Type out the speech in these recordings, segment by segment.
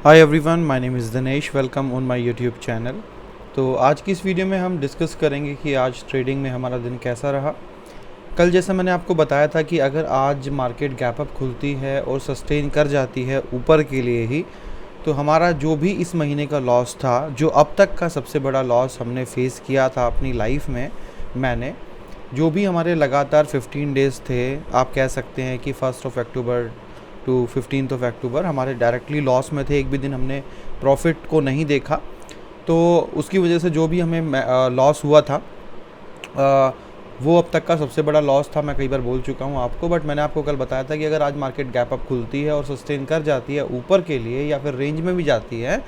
Hi everyone, my name is Dinesh. Welcome on my YouTube channel. तो आज की इस वीडियो में हम डिस्कस करेंगे कि आज ट्रेडिंग में हमारा दिन कैसा रहा। कल जैसा मैंने आपको बताया था कि अगर आज मार्केट गैप अप खुलती है और सस्टेन कर जाती है ऊपर के लिए ही, तो हमारा जो भी इस महीने का लॉस था, जो अब तक का सबसे बड़ा लॉस हमने फेस किया था अपनी लाइफ में, मैंने जो भी हमारे लगातार 15 डेज़ थे, आप कह सकते हैं कि 1 अक्टूबर टू 15 अक्टूबर हमारे डायरेक्टली लॉस में थे। एक भी दिन हमने प्रॉफिट को नहीं देखा, तो उसकी वजह से जो भी हमें लॉस हुआ था वो अब तक का सबसे बड़ा लॉस था। मैं कई बार बोल चुका हूँ आपको, बट मैंने आपको कल बताया था कि अगर आज मार्केट गैप अप खुलती है और सस्टेन कर जाती है ऊपर के लिए या फिर रेंज में भी जाती है,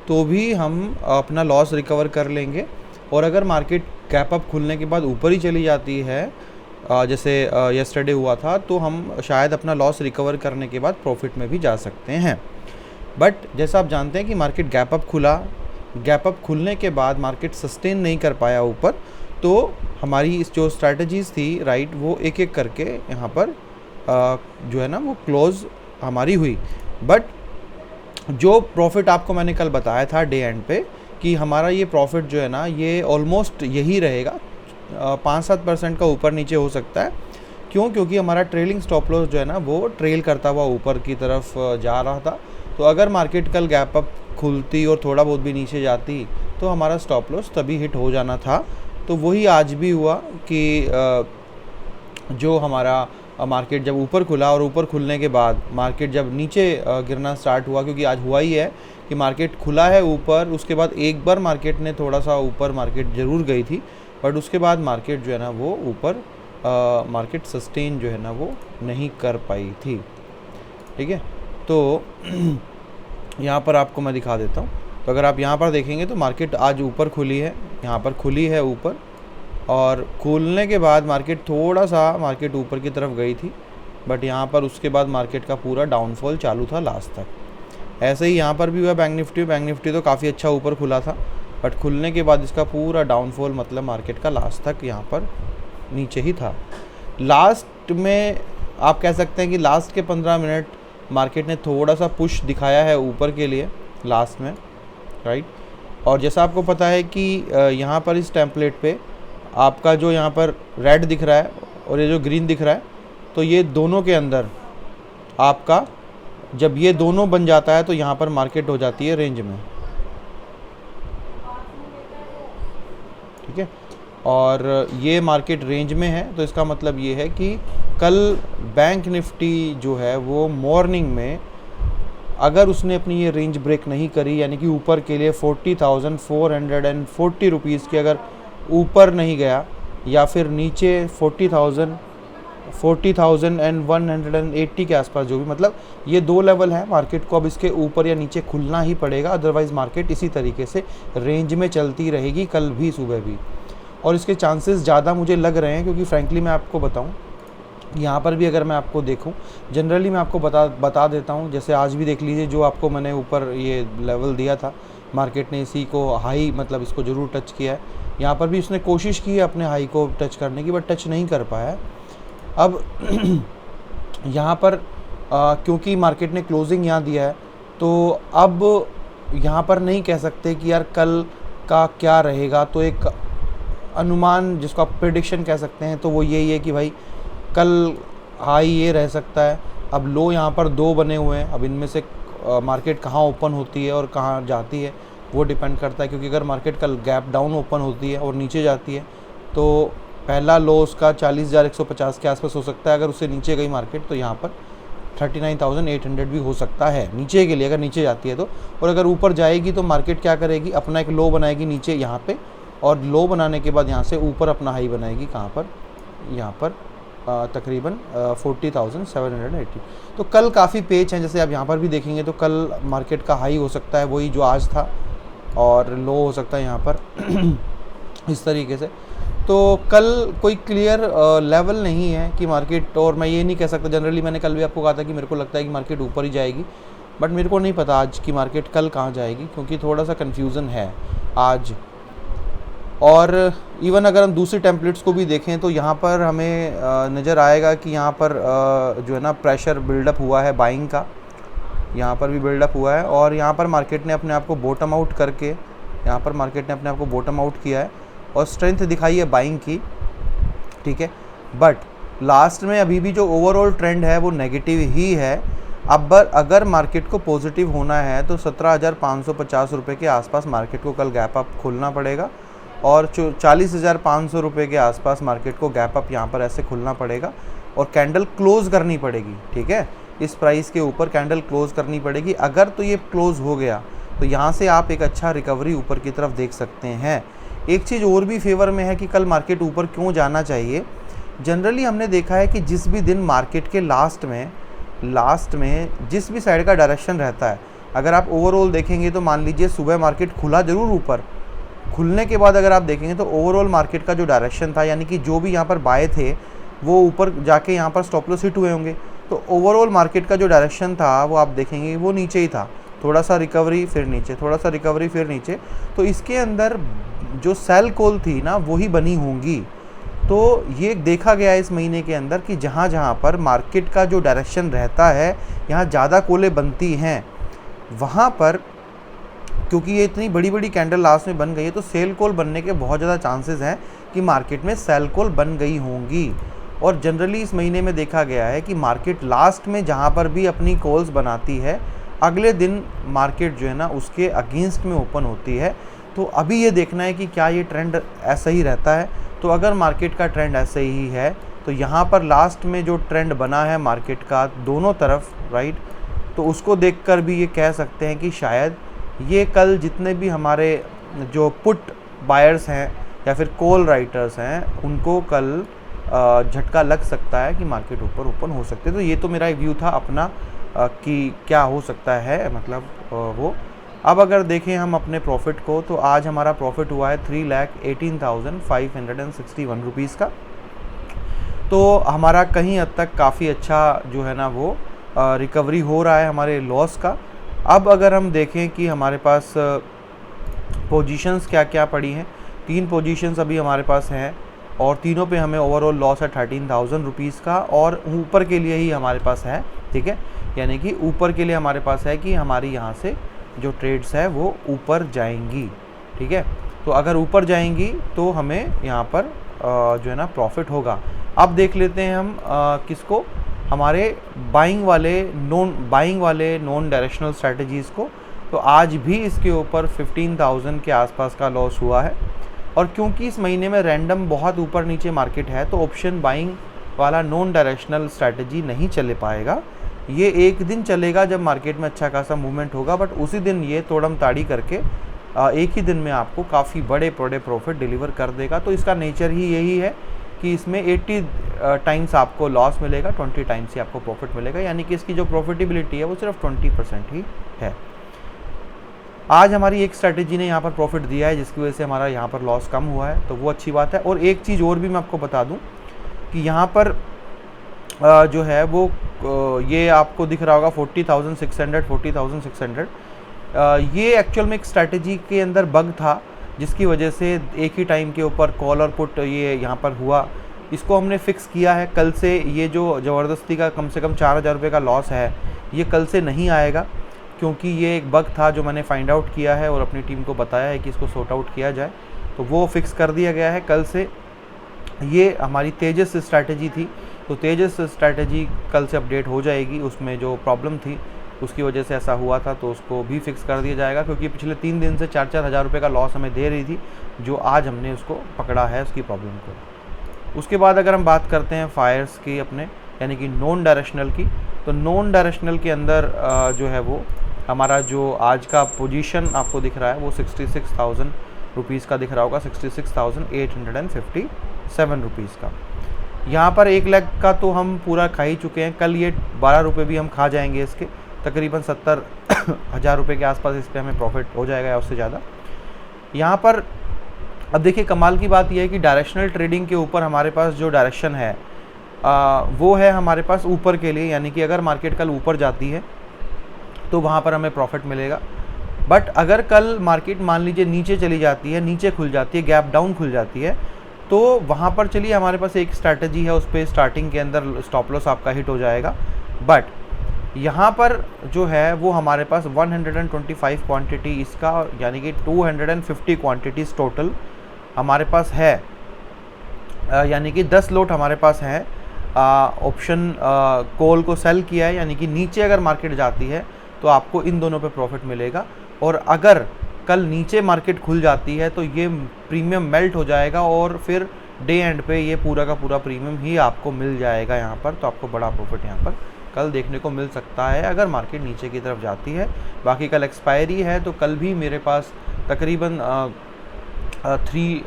तो भी हम अपना लॉस रिकवर कर लेंगे। और अगर मार्केट गैप अप खुलने के बाद ऊपर ही चली जाती है जैसे यस्टरडे हुआ था, तो हम शायद अपना लॉस रिकवर करने के बाद प्रॉफिट में भी जा सकते हैं। बट जैसा आप जानते हैं कि मार्केट गैप अप खुला, गैप अप खुलने के बाद मार्केट सस्टेन नहीं कर पाया ऊपर, तो हमारी इस जो स्ट्रैटेजीज़ थी राइट, वो एक एक करके यहाँ पर जो है ना वो क्लोज़ हमारी हुई। बट जो प्रॉफिट आपको मैंने कल बताया था डे एंड पे कि हमारा ये प्रॉफिट जो है ना ये ऑलमोस्ट यही रहेगा, 5-7% का ऊपर नीचे हो सकता है। क्यों? क्योंकि हमारा ट्रेलिंग स्टॉप लॉस जो है ना वो ट्रेल करता हुआ ऊपर की तरफ जा रहा था। तो अगर मार्केट कल गैप अप खुलती और थोड़ा बहुत भी नीचे जाती, तो हमारा स्टॉप लॉस तभी हिट हो जाना था। तो वही आज भी हुआ कि जो हमारा मार्केट जब ऊपर खुला और ऊपर खुलने के बाद मार्केट जब नीचे गिरना स्टार्ट हुआ, क्योंकि आज हुआ ही है कि मार्केट खुला है ऊपर, उसके बाद एक बार मार्केट ने थोड़ा सा ऊपर मार्केट ज़रूर गई थी, बट उसके बाद मार्केट जो है ना वो ऊपर मार्केट सस्टेन जो है ना वो नहीं कर पाई थी। ठीक है, तो यहाँ पर आपको मैं दिखा देता हूँ। तो अगर आप यहाँ पर देखेंगे तो मार्केट आज ऊपर खुली है, यहाँ पर खुली है ऊपर, और खुलने के बाद मार्केट थोड़ा सा मार्केट ऊपर की तरफ गई थी, बट यहाँ पर उसके बाद मार्केट का पूरा डाउनफॉल चालू था लास्ट तक। ऐसे ही यहाँ पर भी हुआ बैंक निफ्टी तो काफ़ी अच्छा ऊपर खुला था, बट खुलने के बाद इसका पूरा डाउनफॉल, मतलब मार्केट का लास्ट तक यहाँ पर नीचे ही था। लास्ट में आप कह सकते हैं कि लास्ट के 15 मिनट मार्केट ने थोड़ा सा पुश दिखाया है ऊपर के लिए लास्ट में, राइट। और जैसा आपको पता है कि यहाँ पर इस टेम्पलेट पे आपका जो यहाँ पर रेड दिख रहा है और ये जो ग्रीन दिख रहा है, तो ये दोनों के अंदर आपका जब ये दोनों बन जाता है तो यहाँ पर मार्केट हो जाती है रेंज में। ठीक है, और ये मार्केट रेंज में है, तो इसका मतलब ये है कि कल बैंक निफ्टी जो है वो मॉर्निंग में अगर उसने अपनी ये रेंज ब्रेक नहीं करी, यानी कि ऊपर के लिए 40,440 रुपीज़ की अगर ऊपर नहीं गया, या फिर नीचे 40,180 के आसपास, जो भी, मतलब ये दो लेवल है, मार्केट को अब इसके ऊपर या नीचे खुलना ही पड़ेगा, अदरवाइज़ मार्केट इसी तरीके से रेंज में चलती रहेगी कल भी सुबह भी। और इसके चांसेस ज़्यादा मुझे लग रहे हैं, क्योंकि फ्रैंकली मैं आपको बताऊं, यहाँ पर भी अगर मैं आपको देखूं, जनरली मैं आपको बता देता हूं, जैसे आज भी देख लीजिए, जो आपको मैंने ऊपर ये लेवल दिया था, मार्केट ने इसी को हाई, मतलब इसको ज़रूर टच किया है। यहाँ पर भी उसने कोशिश की है अपने हाई को टच करने की, बट टच नहीं कर पाया। अब यहाँ पर क्योंकि मार्केट ने क्लोजिंग यहाँ दिया है, तो अब यहाँ पर नहीं कह सकते कि यार कल का क्या रहेगा। तो एक अनुमान जिसको आप प्रेडिक्शन कह सकते हैं, तो वो यही है कि भाई कल हाई ये रह सकता है। अब लो यहाँ पर दो बने हुए हैं, अब इनमें से मार्केट कहाँ ओपन होती है और कहाँ जाती है वो डिपेंड करता है, क्योंकि अगर मार्केट कल गैप डाउन ओपन होती है और नीचे जाती है, तो पहला लो उसका 40,150 के आसपास हो सकता है। अगर उससे नीचे गई मार्केट तो यहाँ पर 39,800 भी हो सकता है नीचे के लिए, अगर नीचे जाती है तो। और अगर ऊपर जाएगी तो मार्केट क्या करेगी, अपना एक लो बनाएगी नीचे यहाँ पे, और लो बनाने के बाद यहाँ से ऊपर अपना हाई बनाएगी कहाँ पर, यहाँ पर तकरीबन 40,780। तो कल काफ़ी पेच हैं, जैसे आप यहाँ पर भी देखेंगे तो कल मार्केट का हाई हो सकता है वही जो आज था, और लो हो सकता है यहाँ पर इस तरीके से। तो कल कोई क्लियर लेवल नहीं है कि मार्केट, और मैं ये नहीं कह सकता, जनरली मैंने कल भी आपको कहा था कि मेरे को लगता है कि मार्केट ऊपर ही जाएगी, बट मेरे को नहीं पता आज की मार्केट कल कहाँ जाएगी, क्योंकि थोड़ा सा कन्फ्यूज़न है आज। और इवन अगर हम दूसरी टेम्पलेट्स को भी देखें तो यहाँ पर हमें नज़र आएगा कि यहाँ पर जो है ना प्रेशर बिल्डअप हुआ है बाइंग का, यहाँ पर भी बिल्डअप हुआ है और यहाँ पर मार्केट ने अपने आप को बॉटम आउट करके, यहाँ पर मार्केट ने अपने आप को बॉटम आउट किया है और स्ट्रेंथ दिखाई है बाइंग की, ठीक है। बट लास्ट में अभी भी जो ओवरऑल ट्रेंड है वो नेगेटिव ही है। अब अगर मार्केट को पॉजिटिव होना है तो 17,550 रुपये के आसपास मार्केट को कल गैप अप खोलना पड़ेगा और 40,500 रुपये के आसपास मार्केट को गैप अप यहाँ पर ऐसे खुलना पड़ेगा और कैंडल क्लोज करनी पड़ेगी, ठीक है। इस प्राइस के ऊपर कैंडल क्लोज करनी पड़ेगी। अगर तो ये क्लोज हो गया तो यहाँ से आप एक अच्छा रिकवरी ऊपर की तरफ देख सकते हैं। एक चीज़ और भी फेवर में है कि कल मार्केट ऊपर क्यों जाना चाहिए। जनरली हमने देखा है कि जिस भी दिन मार्केट के लास्ट में जिस भी साइड का डायरेक्शन रहता है, अगर आप ओवरऑल देखेंगे तो मान लीजिए सुबह मार्केट खुला ज़रूर ऊपर, खुलने के बाद अगर आप देखेंगे तो ओवरऑल मार्केट का जो डायरेक्शन था, यानी कि जो भी यहाँ पर बाय थे वो ऊपर जाके यहाँ पर स्टॉप लॉस हिट हुए होंगे, तो ओवरऑल मार्केट का जो डायरेक्शन था वो आप देखेंगे वो नीचे ही था। थोड़ा सा रिकवरी फिर नीचे, थोड़ा सा रिकवरी फिर नीचे, तो इसके अंदर जो सेल कॉल थी ना वही बनी होंगी। तो ये देखा गया है इस महीने के अंदर कि जहाँ जहाँ पर मार्केट का जो डायरेक्शन रहता है, यहाँ ज़्यादा कॉलें बनती हैं, वहाँ पर क्योंकि ये इतनी बड़ी बड़ी कैंडल लास्ट में बन गई है तो सेल कॉल बनने के बहुत ज़्यादा चांसेस हैं कि मार्केट में सेल कॉल बन गई होंगी। और जनरली इस महीने में देखा गया है कि मार्केट लास्ट में जहाँ पर भी अपनी कॉल्स बनाती है, अगले दिन मार्केट जो है ना उसके अगेंस्ट में ओपन होती है। तो अभी ये देखना है कि क्या ये ट्रेंड ऐसा ही रहता है। तो अगर मार्केट का ट्रेंड ऐसे ही है तो यहाँ पर लास्ट में जो ट्रेंड बना है मार्केट का दोनों तरफ, राइट, तो उसको देखकर भी ये कह सकते हैं कि शायद ये कल जितने भी हमारे जो पुट बायर्स हैं या फिर कॉल राइटर्स हैं उनको कल झटका लग सकता है कि मार्केट ऊपर ओपन हो सकते हैं। तो ये तो मेरा व्यू था अपना कि क्या हो सकता है, मतलब वो। अब अगर देखें हम अपने प्रॉफिट को तो आज हमारा प्रॉफिट हुआ है 3,18,561 रुपीज़ का। तो हमारा कहीं हद तक काफ़ी अच्छा जो है ना वो रिकवरी हो रहा है हमारे लॉस का। अब अगर हम देखें कि हमारे पास पोजीशंस क्या क्या पड़ी हैं, 3 पोजीशंस अभी हमारे पास हैं और तीनों पे हमें ओवरऑल लॉस है 13,000 रुपीज़ का और ऊपर के लिए ही हमारे पास है, ठीक है। यानी कि ऊपर के लिए हमारे पास है कि हमारी यहाँ से जो ट्रेड्स है वो ऊपर जाएंगी, ठीक है। तो अगर ऊपर जाएंगी तो हमें यहाँ पर जो है ना प्रॉफिट होगा। अब देख लेते हैं हम किसको, हमारे बाइंग वाले नॉन डायरेक्शनल स्ट्रैटेजीज़ को। तो आज भी इसके ऊपर 15,000 के आसपास का लॉस हुआ है और क्योंकि इस महीने में रैंडम बहुत ऊपर नीचे मार्केट है तो ऑप्शन बाइंग वाला नॉन डायरेक्शनल स्ट्रैटेजी नहीं चल पाएगा। ये एक दिन चलेगा जब मार्केट में अच्छा खासा मूवमेंट होगा, बट उसी दिन ये तोड़म ताड़ी करके एक ही दिन में आपको काफ़ी बड़े प्रॉफिट डिलीवर कर देगा। तो इसका नेचर ही यही है कि इसमें 80 टाइम्स आपको लॉस मिलेगा, 20 टाइम्स ही आपको प्रॉफिट मिलेगा, यानी कि इसकी जो प्रॉफिटेबिलिटी है वो सिर्फ 20% ही है। आज हमारी एक स्ट्रैटेजी ने यहाँ पर प्रॉफिट दिया है जिसकी वजह से हमारा यहाँ पर लॉस कम हुआ है, तो वो अच्छी बात है। और एक चीज़ और भी मैं आपको बता दूँ कि यहाँ पर जो है वो ये आपको दिख रहा होगा 40,600 ये एक्चुअल में एक स्ट्रैटेजी के अंदर बग था जिसकी वजह से एक ही टाइम के ऊपर कॉल और पुट ये यहाँ पर हुआ। इसको हमने फिक्स किया है। कल से ये जो ज़बरदस्ती का कम से कम 4,000 रुपये का लॉस है ये कल से नहीं आएगा, क्योंकि ये एक बग था जो मैंने फाइंड आउट किया है और अपनी टीम को बताया है कि इसको सॉर्ट आउट किया जाए, तो वो फिक्स कर दिया गया है कल से। ये हमारी तेजस स्ट्रैटेजी थी, तो तेजस स्ट्रैटेजी कल से अपडेट हो जाएगी। उसमें जो प्रॉब्लम थी उसकी वजह से ऐसा हुआ था तो उसको भी फिक्स कर दिया जाएगा, क्योंकि पिछले 3 दिन से 4-4 हज़ार रुपये का लॉस हमें दे रही थी, जो आज हमने उसको पकड़ा है उसकी प्रॉब्लम को। उसके बाद अगर हम बात करते हैं फायर्स की अपने, यानी कि नॉन डायरेक्शनल की, तो नॉन डायरेक्शनल के अंदर जो है वो हमारा जो आज का पोजीशन आपको दिख रहा है वो 66,000 रुपीज़ का दिख रहा होगा, 66,857 रुपीज़ का। यहाँ पर 1 लाख का तो हम पूरा खा ही चुके हैं। कल ये 12 रुपये भी हम खा जाएंगे, इसके तकरीबन 70,000 रुपये के आसपास इस पर हमें प्रॉफिट हो जाएगा या उससे ज़्यादा। यहाँ पर अब देखिए कमाल की बात यह है कि डायरेक्शनल ट्रेडिंग के ऊपर हमारे पास जो डायरेक्शन है वो है हमारे पास ऊपर के लिए, यानी कि अगर मार्केट कल ऊपर जाती है तो वहाँ पर हमें प्रॉफिट मिलेगा। बट अगर कल मार्केट मान लीजिए नीचे चली जाती है, नीचे खुल जाती है, गैप डाउन खुल जाती है, तो वहाँ पर चलिए हमारे पास एक स्ट्रैटेजी है, उस पर स्टार्टिंग के अंदर स्टॉप लॉस आपका हिट हो जाएगा। बट यहाँ पर जो है वो हमारे पास 125 क्वांटिटी इसका, यानी कि 250 क्वांटिटीज़ टोटल हमारे पास है, यानी कि 10 लोट हमारे पास हैं। ऑप्शन कॉल को सेल किया है, यानी कि नीचे अगर मार्केट जाती है तो आपको इन दोनों पे प्रॉफिट मिलेगा, और अगर कल नीचे मार्केट खुल जाती है तो ये प्रीमियम मेल्ट हो जाएगा और फिर डे एंड पे ये पूरा का पूरा प्रीमियम ही आपको मिल जाएगा यहाँ पर। तो आपको बड़ा प्रॉफिट यहाँ पर कल देखने को मिल सकता है अगर मार्केट नीचे की तरफ जाती है। बाकी कल एक्सपायरी है, तो कल भी मेरे पास तकरीबन 3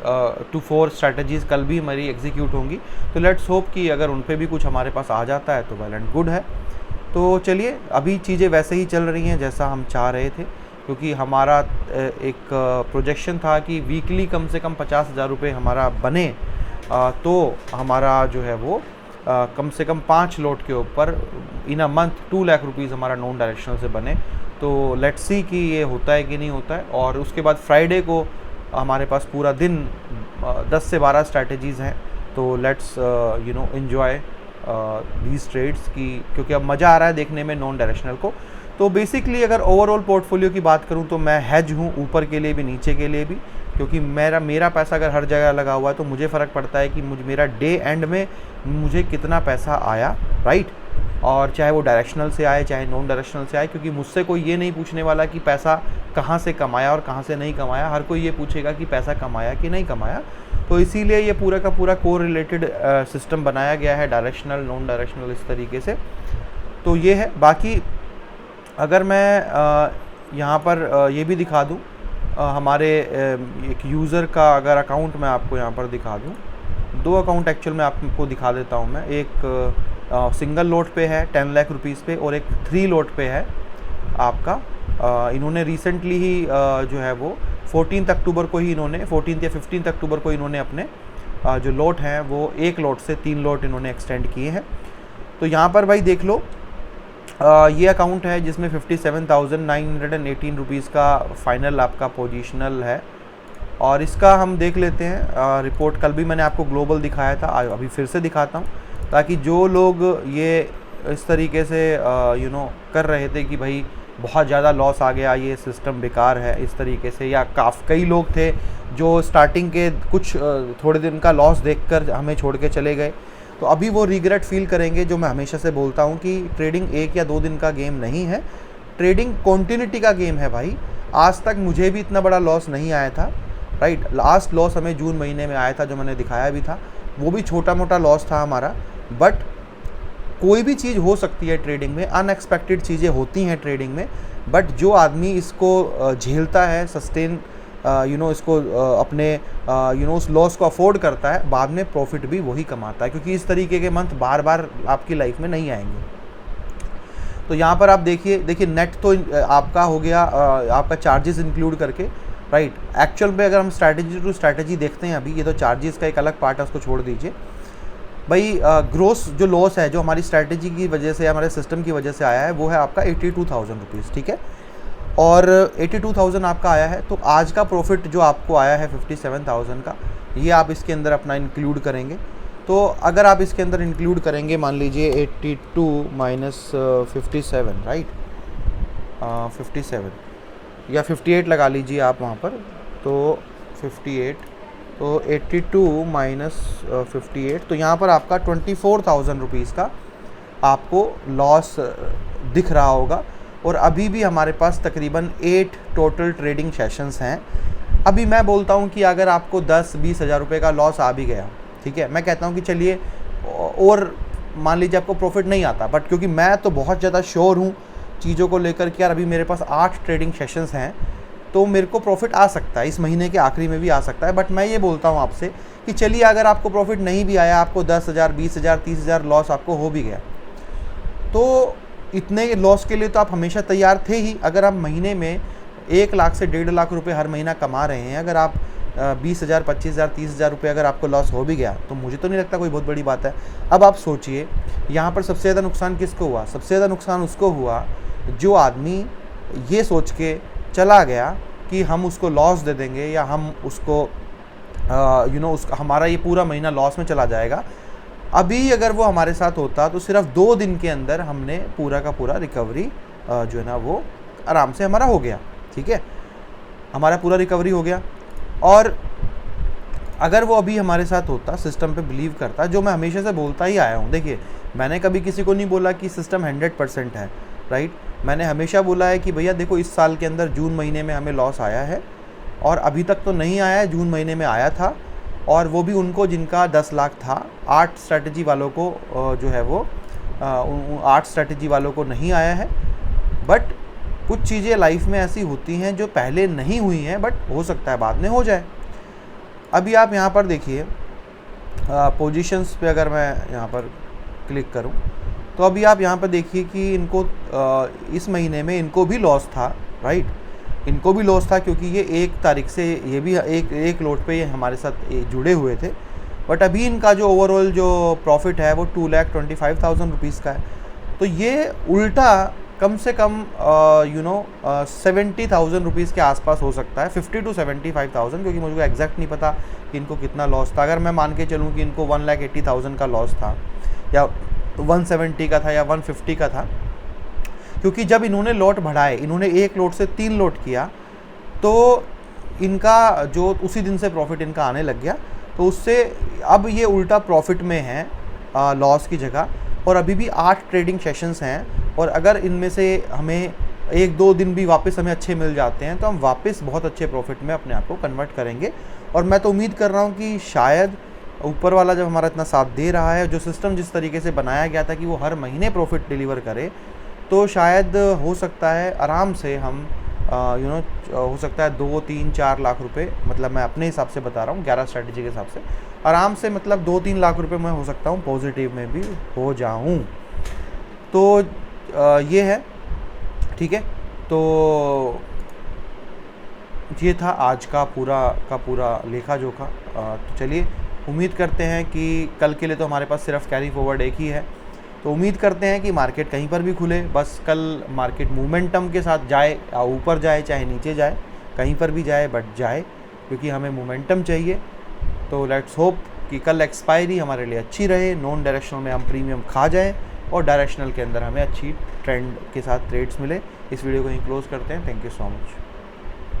to 4 स्ट्रैटेजीज़ कल भी हमारी एग्जीक्यूट होंगी। तो लेट्स होप कि अगर उन पे भी कुछ हमारे पास आ जाता है तो वेल एंड गुड है। तो चलिए, अभी चीज़ें वैसे ही चल रही हैं जैसा हम चाह रहे थे, क्योंकि हमारा एक प्रोजेक्शन था कि वीकली कम से कम 50,000 रुपये हमारा बने, तो हमारा जो है वो कम से कम 5 लोट के ऊपर इन अ मंथ 2 लाख रुपीज़ हमारा नॉन डायरेक्शनल से बने। तो लेट्स सी कि ये होता है कि नहीं होता है। और उसके बाद फ्राइडे को हमारे पास पूरा दिन 10 से 12 स्ट्रैटेजीज़ हैं, तो लेट्स एंजॉय दीज ट्रेड्स की, क्योंकि अब मज़ा आ रहा है देखने में नॉन डायरेक्शनल को। तो बेसिकली अगर ओवरऑल पोर्टफोलियो की बात करूं तो मैं हेज हूं, ऊपर के लिए भी नीचे के लिए भी, क्योंकि मेरा पैसा अगर हर जगह लगा हुआ है तो मुझे फ़र्क पड़ता है कि मेरा डे एंड में मुझे कितना पैसा आया, राइट। और चाहे वो डायरेक्शनल से आए चाहे नॉन डायरेक्शनल से आए, क्योंकि मुझसे कोई ये नहीं पूछने वाला कि पैसा कहाँ से कमाया और कहाँ से नहीं कमाया, हर कोई ये पूछेगा कि पैसा कमाया कि नहीं कमाया। तो इसीलिए ये पूरा का पूरा को रिलेटेड सिस्टम बनाया गया है, डायरेक्शनल नॉन डायरेक्शनल इस तरीके से। तो ये है। बाकी अगर मैं यहाँ पर ये भी दिखा दूँ, हमारे एक यूज़र का अगर अकाउंट मैं आपको यहाँ पर दिखा दूँ, 2 अकाउंट एक्चुअल में आपको दिखा देता हूँ मैं। एक सिंगल लोट पे है 10 लाख रुपीज़ पे, और एक 3 लोट पे है आपका। इन्होंने रिसेंटली ही जो है वो 14 अक्टूबर को ही इन्होंने 14 या 15 अक्टूबर को इन्होंने अपने जो लोट हैं वो 1 लोट से 3 लोट इन्होंने एक्सटेंड किए हैं। तो यहाँ पर भाई देख लो, ये अकाउंट है जिसमें 57,918 रुपीज़ का फाइनल आपका पोजीशनल है। और इसका हम देख लेते हैं रिपोर्ट। कल भी मैंने आपको ग्लोबल दिखाया था, अभी फिर से दिखाता हूँ, ताकि जो लोग ये इस तरीके से कर रहे थे कि भाई बहुत ज़्यादा लॉस आ गया, ये सिस्टम बेकार है इस तरीके से, या कई लोग थे जो स्टार्टिंग के कुछ थोड़े दिन का लॉस देखकर हमें छोड़ के चले गए, तो अभी वो रिग्रेट फील करेंगे। जो मैं हमेशा से बोलता हूँ कि ट्रेडिंग 1 या 2 दिन का गेम नहीं है, ट्रेडिंग कॉन्टिन्यूटी का गेम है भाई। आज तक मुझे भी इतना बड़ा लॉस नहीं आया था, राइट। लास्ट लॉस हमें जून महीने में आया था, जो मैंने दिखाया भी था, वो भी छोटा मोटा लॉस था हमारा। बट कोई भी चीज़ हो सकती है ट्रेडिंग में, अनएक्सपेक्टेड चीज़ें होती हैं ट्रेडिंग में। बट जो आदमी इसको झेलता है, सस्टेन इसको अपने उस लॉस को अफोर्ड करता है, बाद में प्रॉफिट भी वही कमाता है, क्योंकि इस तरीके के मंथ बार बार आपकी लाइफ में नहीं आएंगे। तो यहाँ पर आप देखिए नेट तो आपका हो गया आपका चार्जेस इंक्लूड करके, राइट। एक्चुअल में अगर हम स्ट्रैटेजी टू स्ट्रैटेजी देखते हैं, अभी ये तो चार्जेस का एक अलग पार्ट है, उसको छोड़ दीजिए भाई। ग्रोस जो लॉस है जो हमारी स्ट्रैटेजी की वजह से, हमारे सिस्टम की वजह से आया है, वो है आपका 82,000 रुपीज़, ठीक है। और 82,000 आपका आया है, तो आज का प्रॉफिट जो आपको आया है 57,000 का, ये आप इसके अंदर अपना इंक्लूड करेंगे। तो अगर आप इसके अंदर इंक्लूड करेंगे, मान लीजिए 82 माइनस 57, राइट, 57 या 58 लगा लीजिए आप वहाँ पर, तो 58, तो 82 माइनस 58, तो यहाँ पर आपका 24,000 रुपीज़ का आपको लॉस दिख रहा होगा। और अभी भी हमारे पास तकरीबन 8 टोटल ट्रेडिंग सेशंस हैं। अभी मैं बोलता हूँ कि अगर आपको 10-20 हज़ार रुपये का लॉस आ भी गया, ठीक है, मैं कहता हूँ कि चलिए, और मान लीजिए आपको प्रॉफिट नहीं आता, बट क्योंकि मैं तो बहुत ज़्यादा श्योर हूँ चीज़ों को लेकर कि यार अभी मेरे पास 8 ट्रेडिंग सेशंस हैं, तो मेरे को प्रॉफिट आ सकता है, इस महीने के आखिरी में भी आ सकता है। बट मैं ये बोलता हूँ आपसे कि चलिए, अगर आपको प्रॉफिट नहीं भी आया, आपको 10,000, 20,000, 30,000 लॉस आपको हो भी गया, तो इतने लॉस के लिए तो आप हमेशा तैयार थे ही। अगर आप महीने में 1 लाख से 1.5 लाख रुपए हर महीना कमा रहे हैं, अगर आप 20,000, 25,000, 30,000 रुपये अगर आपको लॉस हो भी गया, तो मुझे तो नहीं लगता कोई बहुत बड़ी बात है। अब आप सोचिए, यहाँ पर सबसे ज़्यादा नुकसान किसको हुआ? सबसे ज़्यादा नुकसान उसको हुआ जो आदमी ये सोच के चला गया कि हम उसको लॉस दे देंगे, या हम उसको उसका हमारा ये पूरा महीना लॉस में चला जाएगा, अभी अगर वो हमारे साथ होता तो सिर्फ 2 दिन के अंदर हमने पूरा का पूरा रिकवरी जो है ना वो आराम से हमारा हो गया, ठीक है, हमारा पूरा रिकवरी हो गया। और अगर वो अभी हमारे साथ होता, सिस्टम पे बिलीव करता, जो मैं हमेशा से बोलता ही आया हूँ, देखिए मैंने कभी किसी को नहीं बोला कि सिस्टम 100% है, राइट। मैंने हमेशा बोला है कि भैया देखो इस साल के अंदर जून महीने में हमें लॉस आया है, और अभी तक तो नहीं आया है, जून महीने में आया था, और वो भी उनको जिनका 10 लाख था। 8 स्ट्रैटेजी वालों को जो है वो 8 स्ट्रैटेजी वालों को नहीं आया है। बट कुछ चीज़ें लाइफ में ऐसी होती हैं जो पहले नहीं हुई हैं, बट हो सकता है बाद में हो जाए। अभी आप यहाँ पर देखिए पोजीशंस पे, अगर मैं यहाँ पर क्लिक करूँ तो अभी आप यहाँ पर देखिए कि इनको इस महीने में इनको भी लॉस था, राइट, इनको भी लॉस था, क्योंकि ये 1 तारीख से ये भी एक लोट पे ये हमारे साथ जुड़े हुए थे। बट अभी इनका जो ओवरऑल जो प्रॉफिट है वो 2,25,000 रुपीज़ का है। तो ये उल्टा कम से कम 70,000 रुपीज़ के आसपास हो सकता है, 50 to 75,000, क्योंकि मुझे एग्जैक्ट नहीं पता कि इनको कितना लॉस था। अगर मैं मान के चलूँ कि इनको 1,80,000 का लॉस था, या 170 का था, या 150 का था, क्योंकि जब इन्होंने लॉट बढ़ाए, इन्होंने 1 लॉट से 3 लॉट किया, तो इनका जो उसी दिन से प्रॉफिट इनका आने लग गया। तो उससे अब ये उल्टा प्रॉफिट में है लॉस की जगह। और अभी भी 8 ट्रेडिंग सेशंस हैं, और अगर इनमें से हमें 1-2 दिन भी वापस हमें अच्छे मिल जाते हैं तो हम वापस बहुत अच्छे प्रॉफिट में अपने आप को कन्वर्ट करेंगे। और मैं तो उम्मीद कर रहा हूँ कि शायद ऊपर वाला जब हमारा इतना साथ दे रहा है, जो सिस्टम जिस तरीके से बनाया गया था कि वो हर महीने प्रॉफिट डिलीवर करे, तो शायद हो सकता है आराम से हम हो सकता है 2, 3, 4 लाख रुपए, मतलब मैं अपने हिसाब से बता रहा हूँ 11 स्ट्रैटेजी के हिसाब से, आराम से मतलब 2-3 लाख रुपए मैं हो सकता हूँ पॉजिटिव में भी हो जाऊँ। तो ये है, ठीक है। तो ये था आज का पूरा लेखा जोखा। तो चलिए, उम्मीद करते हैं कि कल के लिए तो हमारे पास सिर्फ कैरी फॉरवर्ड एक ही है। तो उम्मीद करते हैं कि मार्केट कहीं पर भी खुले, बस कल मार्केट मोमेंटम के साथ जाए, या ऊपर जाए चाहे नीचे जाए, कहीं पर भी जाए बट जाए, क्योंकि हमें मोमेंटम चाहिए। तो लेट्स होप कि कल एक्सपायरी हमारे लिए अच्छी रहे, नॉन डायरेक्शनल में हम प्रीमियम खा जाएं, और डायरेक्शनल के अंदर हमें अच्छी ट्रेंड के साथ ट्रेड्स मिले। इस वीडियो को यहीं क्लोज करते हैं। Thank you so much.